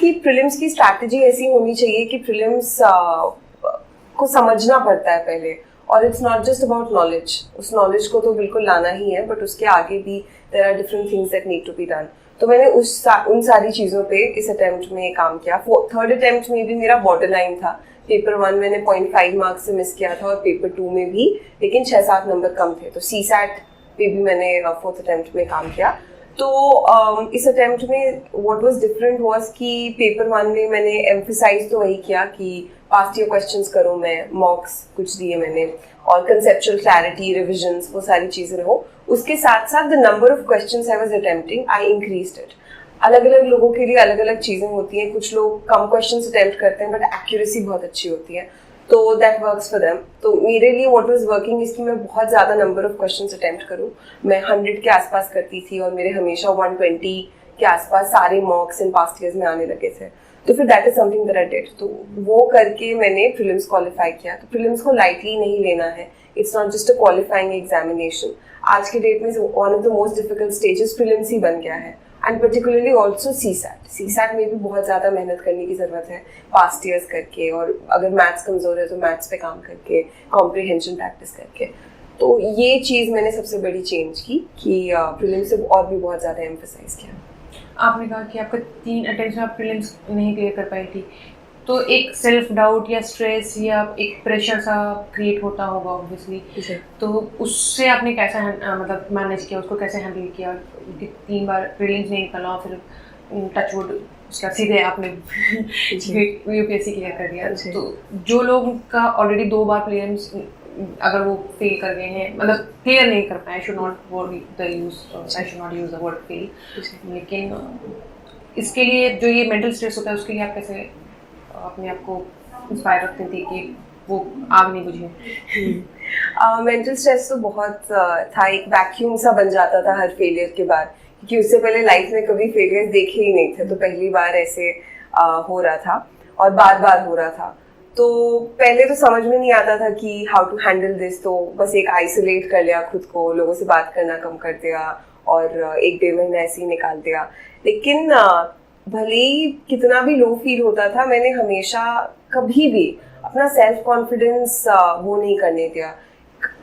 Prelims की strategy ऐसी होनी चाहिए कि प्रीलिम्स को समझना पड़ता है पहले, और it's not just about knowledge. उस नॉलेज को तो बिल्कुल लाना ही है, बट उसके आगे भी there are different things that need to be done. तो मैंने उन सारी चीज़ों पे इस अटेम्प्ट में काम किया. थर्ड अटेम्प्ट में भी मेरा बॉर्डर लाइन था. पेपर 1 मैंने 0.5 मार्क्स से मिस किया था, और पेपर 2 में भी, लेकिन 6-7 नंबर कम थे. तो CSAT पे भी मैंने फोर्थ अटेम्प्ट में काम किया. तो इस अटेम्प्ट में व्हाट वाज डिफरेंट वाज कि पेपर 1 में मैंने एम्फसाइज तो वही किया कि पास्ट ईयर क्वेश्चंस करो. मैं मॉक्स कुछ दिए मैंने, और कंसेप्चुअल क्लैरिटी, रिविजन्स, वो सारी चीज़ें हो. उसके साथ साथ the number of questions I was attempting, I increased it. अलग अलग लोगों के लिए अलग अलग चीज़ें होती हैं. कुछ लोग कम क्वेश्चंस अटेम्प्ट करते हैं, बट एक्यूरेसी बहुत अच्छी होती है, तो दैट वर्क्स फॉर देम. तो मेरे लिए व्हाट वाज वर्किंग इज कि मैं बहुत ज़्यादा नंबर ऑफ क्वेश्चंस अटेम्प्ट करूँ. मैं 100 के आसपास करती थी, और मेरे हमेशा 120 के आसपास सारे मॉक्स इन पास्ट ईयर्स में आने लगे थे. तो फिर that is something that I did. तो वो करके मैंने प्रीलिम्स क्वालिफाई किया. तो प्रीलिम्स को लाइटली नहीं लेना है. It's not just a qualifying examination. आज के डेट में one of the most difficult stages prelims ही बन गया है, एंड पर्टिकुलरली ऑल्सो CSAT में भी बहुत ज़्यादा मेहनत करने की ज़रूरत है, पास्ट ईयर्स करके, और अगर मैथ्स कमज़ोर है तो मैथ्स पे काम करके, कॉम्प्रिहेंशन प्रैक्टिस करके. तो ये चीज़ मैंने सबसे बड़ी चेंज की कि प्रीलिम्स से और भी बहुत ज़्यादा एम्फसाइज किया. आपने कहा कि आपका 3 अटेम्प्ट में आप प्रीलिम्स नहीं क्लियर कर पाई थी, तो एक सेल्फ डाउट या स्ट्रेस या एक प्रेशर सा क्रिएट होता होगा ऑब्वियसली. तो उससे आपने कैसा मतलब मैनेज किया, उसको कैसे हैंडल किया? 3 बार प्रीलिम्स नहीं निकला, फिर टचवुड उसका सीधे आपने UPSC क्लियर कर दिया. तो जो लोग का ऑलरेडी 2 बार प्रीलिम्स अगर वो फेल कर गए हैं, मतलब क्लियर नहीं कर पाए, I should not use the word fail, लेकिन इसके लिए जो ये मेंटल स्ट्रेस होता है, उसके लिए आप कैसे अपने आप को इंस्पायर रखते थे कि वो आग नहीं बुझे? मेंटल स्ट्रेस तो बहुत था. एक वैक्यूम सा बन जाता था हर फेलियर के बाद, क्योंकि उससे पहले लाइफ में कभी फेलियर देखे ही नहीं थे. तो पहली बार ऐसे हो रहा था, और बार बार हो रहा था. तो पहले तो समझ में नहीं आता था कि हाउ टू हैंडल दिस. तो बस एक आइसोलेट कर लिया खुद को, लोगों से बात करना कम कर दिया, और 1-1.5 महीना ऐसे ही निकाल दिया. लेकिन भले ही कितना भी लो फील होता था, मैंने हमेशा कभी भी अपना सेल्फ कॉन्फिडेंस वो नहीं करने दिया,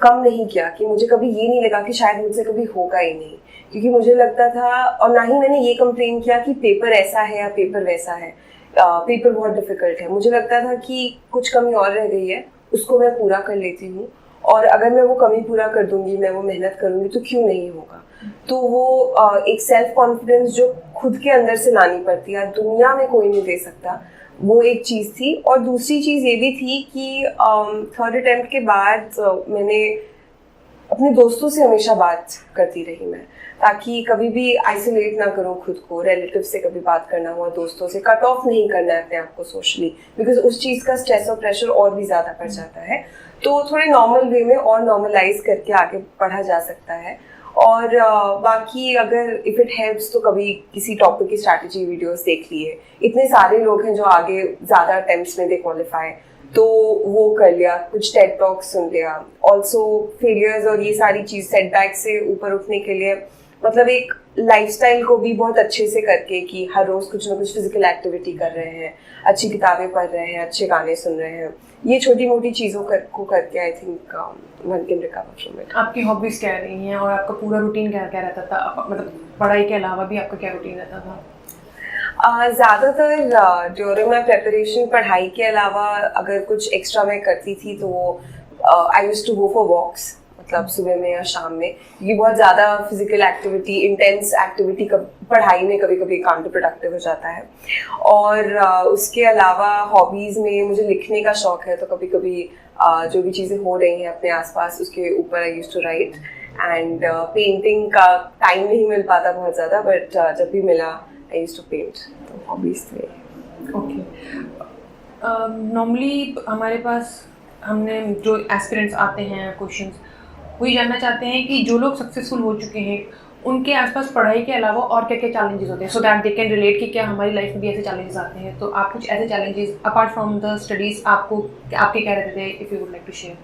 कम नहीं किया. कि मुझे कभी ये नहीं लगा कि शायद मुझसे कभी होगा ही नहीं, क्योंकि मुझे लगता था, और ना ही मैंने ये कंप्लेन किया कि पेपर ऐसा है या पेपर वैसा है, पेपर बहुत डिफिकल्ट है. मुझे लगता था कि कुछ कमी और रह गई है, उसको मैं पूरा कर लेती हूँ, और अगर मैं वो कमी पूरा कर दूंगी, मैं वो मेहनत करूंगी, तो क्यों नहीं होगा. तो वो एक सेल्फ कॉन्फिडेंस जो खुद के अंदर से लानी पड़ती है, दुनिया में कोई नहीं दे सकता, वो एक चीज़ थी. और दूसरी चीज़ ये भी थी कि थर्ड अटेम्प्ट के बाद मैंने अपने दोस्तों से हमेशा बात करती रही मैं, ताकि कभी भी आइसोलेट ना करूँ खुद को. रिलेटिव से कभी बात करना हुआ, दोस्तों से कट ऑफ नहीं करना है अपने आप को सोशली, बिकॉज उस चीज़ का स्ट्रेस और प्रेशर और भी ज़्यादा बढ़ जाता है. तो थोड़े नॉर्मल वे में और नॉर्मलाइज करके आगे बढ़ा जा सकता है. और बाकी अगर इफ़ इट हेल्प्स तो कभी किसी टॉपिक की स्ट्रैटेजी वीडियोस देख लिए. इतने सारे लोग हैं जो आगे ज़्यादा अटेम्प्ट्स में दे क्वालिफाई, तो वो कर लिया. कुछ टेड टॉक्स सुन लिया. ऑल्सो फेलियर्स और ये सारी चीज़, सेटबैक से ऊपर उठने के लिए, मतलब एक लाइफस्टाइल को भी बहुत अच्छे से करके कि हर रोज़ कुछ ना कुछ फिजिकल एक्टिविटी कर रहे हैं, अच्छी किताबें पढ़ रहे हैं, अच्छे गाने सुन रहे हैं, ये छोटी मोटी चीज़ों को करके I think one can recover from it. आपकी हॉबीज क्या रही हैं, और आपका पूरा रूटीन क्या क्या रहता था? मतलब पढ़ाई के अलावा भी आपका क्या रूटीन रहता था? ज़्यादातर ड्यूरिंग माई प्रेपरेशन पढ़ाई के अलावा अगर कुछ एक्स्ट्रा मैं करती थी तो I used to go for walks, मतलब सुबह में या शाम में, क्योंकि बहुत ज़्यादा फिजिकल एक्टिविटी, इंटेंस एक्टिविटी पढ़ाई में कभी कभी काउंटर प्रोडक्टिव हो जाता है. और उसके अलावा हॉबीज़ में मुझे लिखने का शौक है, तो कभी कभी जो भी चीज़ें हो रही हैं अपने आसपास उसके ऊपर I used to write. And painting का टाइम नहीं मिल पाता बहुत ज़्यादा, बट जब भी मिला आई यूज्ड टू पेंट. तो हॉबीज़ थे. ओके. नॉर्मली हमारे पास, हमने जो एस्पिरेंट्स आते हैं क्वेश्चंस, वही जानना चाहते हैं कि जो लोग सक्सेसफुल हो चुके हैं उनके आसपास पढ़ाई के अलावा और क्या क्या चैलेंजेस होते हैं, so that they can relate कि क्या हमारी लाइफ में भी ऐसे चैलेंजेस आते हैं. तो आप कुछ ऐसे challenges apart from the studies आपके क्या रहते थे, if you would like to share?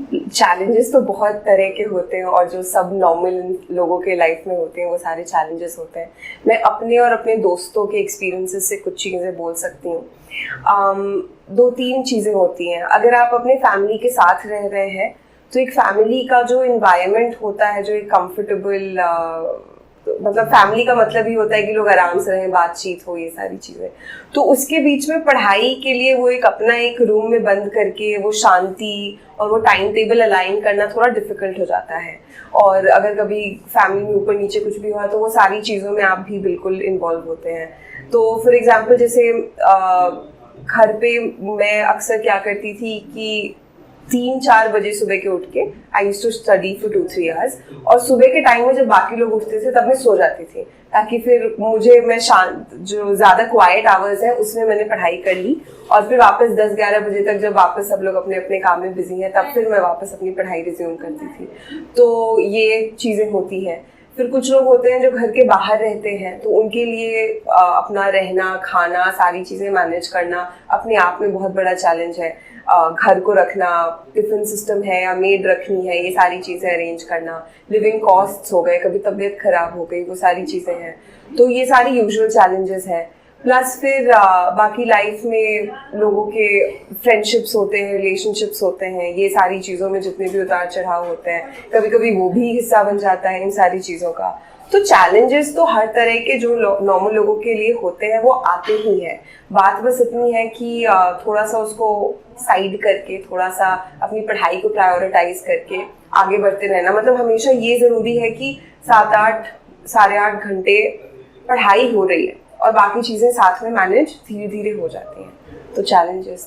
Challenges तो बहुत तरह के होते हैं, और जो सब नॉर्मल लोगों के लाइफ में होते हैं वो सारे चैलेंजेस होते हैं। मैं अपने और अपने दोस्तों के एक्सपीरियंसेस से कुछ चीज़ें बोल सकती हूँ। 2-3 चीज़ें होती हैं। अगर आप अपने फैमिली के साथ रह रहे हैं तो एक फैमिली का जो इन्वायरमेंट होता है, जो एक कंफर्टेबल, मतलब फैमिली का मतलब ही होता है कि लोग आराम से रहें, बातचीत हो, ये सारी चीज़ें। तो उसके बीच में पढ़ाई के लिए वो एक अपना एक रूम में बंद करके वो शांति और वो टाइम टेबल अलाइन करना थोड़ा डिफिकल्ट हो जाता है। और अगर कभी फैमिली में ऊपर नीचे कुछ भी हुआ तो वो सारी चीज़ों में आप भी बिल्कुल इन्वॉल्व होते हैं। तो फॉर एग्जाम्पल जैसे घर पे मैं अक्सर क्या करती थी कि 3-4 बजे सुबह के उठ के I used to study for 2-3 hours, और सुबह के टाइम में जब बाकी लोग उठते थे तब मैं सो जाती थी, ताकि फिर मैं शांत, जो ज़्यादा क्वाइट आवर्स है उसमें मैंने पढ़ाई कर ली, और फिर वापस 10-11 बजे तक जब वापस सब लोग अपने अपने काम में बिजी हैं तब फिर मैं वापस अपनी पढ़ाई रिज्यूम करती थी। तो ये चीज़ें होती हैं। फिर कुछ लोग होते हैं जो घर के बाहर रहते हैं, तो उनके लिए अपना रहना, खाना, सारी चीज़ें मैनेज करना अपने आप में बहुत बड़ा चैलेंज है। घर को रखना, टिफिन सिस्टम है या मेड रखनी है, ये सारी चीज़ें अरेंज करना, लिविंग कॉस्ट्स हो गए, कभी तबीयत खराब हो गई, वो सारी चीज़ें हैं। तो ये सारी यूजुअल चैलेंजेस हैं। प्लस फिर बाकी लाइफ में लोगों के फ्रेंडशिप्स होते हैं, रिलेशनशिप्स होते हैं, ये सारी चीज़ों में जितने भी उतार चढ़ाव होते हैं, कभी कभी वो भी हिस्सा बन जाता है इन सारी चीज़ों का। तो चैलेंजेस तो हर तरह के जो नॉर्मल लोगों के लिए होते हैं वो आते ही हैं। बात बस इतनी है कि थोड़ा सा उसको साइड करके, थोड़ा सा अपनी पढ़ाई को प्रायोरिटाइज करके आगे बढ़ते रहना। मतलब हमेशा ये ज़रूरी है कि 7-8, साढ़े 8 घंटे पढ़ाई हो रही है और बाकी चीज़ें साथ में मैनेज धीरे धीरे हो जाती हैं। तो चैलेंजेस